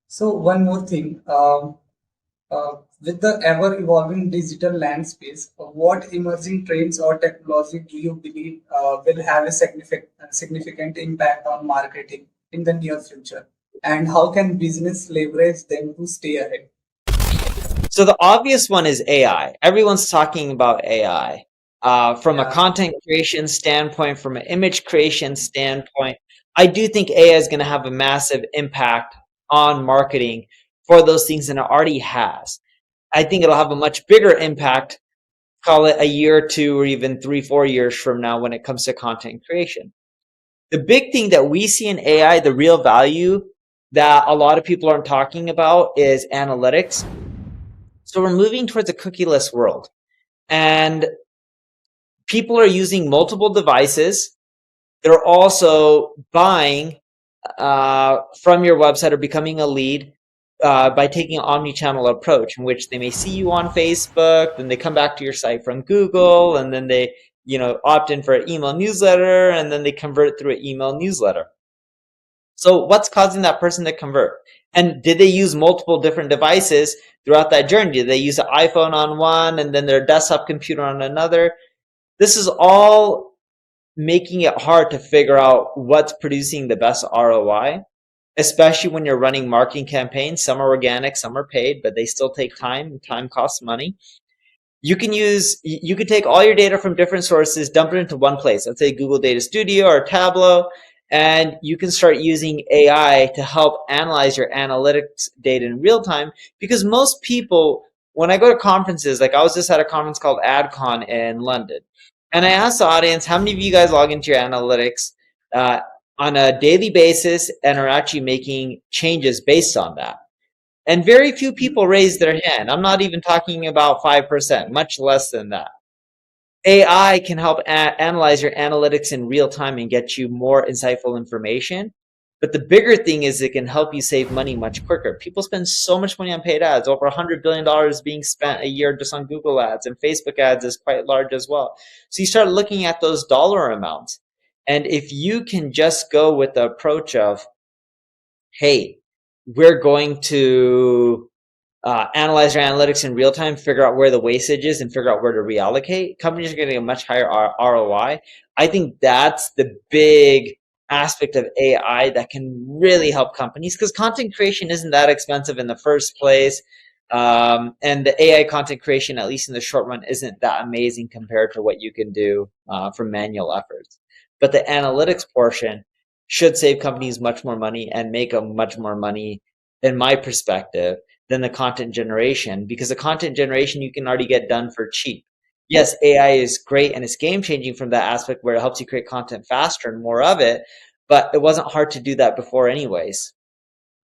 So one more thing, with the ever-evolving digital landscape, what emerging trends or technology do you believe will have a significant impact on marketing in the near future? And how can business leverage them to stay ahead? So the obvious one is AI. Everyone's talking about AI. From a Yeah. content creation standpoint, from an image creation standpoint, I do think AI is going to have a massive impact on marketing for those things, and it already has. I think it'll have a much bigger impact, call it a year or two, or even 3, 4 years from now when it comes to content creation. The big thing that we see in AI, the real value that a lot of people aren't talking about is analytics. So we're moving towards a cookieless world, and people are using multiple devices. They're also buying from your website or becoming a lead by taking an omni-channel approach in which they may see you on Facebook, then they come back to your site from Google, and then they opt in for an email newsletter, and then they convert through an email newsletter. So what's causing that person to convert? And did they use multiple different devices throughout that journey? Did they use an iPhone on one and then their desktop computer on another? This is all making it hard to figure out what's producing the best ROI, especially when you're running marketing campaigns. Some are organic, some are paid, but they still take time, and time costs money. You could take all your data from different sources, dump it into one place. Let's say Google Data Studio or Tableau, and you can start using AI to help analyze your analytics data in real time. Because most people, when I go to conferences, like I was just at a conference called AdCon in London, and I asked the audience, how many of you guys log into your analytics uh, on a daily basis and are actually making changes based on that? And very few people raise their hand. I'm not even talking about 5%, much less than that. AI can help analyze your analytics in real time and get you more insightful information. But the bigger thing is it can help you save money much quicker. People spend so much money on paid ads, over $100 billion being spent a year just on Google ads, and Facebook ads is quite large as well. So you start looking at those dollar amounts. And if you can just go with the approach of, hey, we're going to analyze your analytics in real time, figure out where the wastage is, and figure out where to reallocate, companies are getting a much higher ROI. I think that's the big aspect of AI that can really help companies because content creation isn't that expensive in the first place. And the AI content creation, at least in the short run, isn't that amazing compared to what you can do from manual efforts. But the analytics portion should save companies much more money and make them much more money, in my perspective, than the content generation, because the content generation you can already get done for cheap. Yes, AI is great and it's game changing from that aspect where it helps you create content faster and more of it, but it wasn't hard to do that before anyways.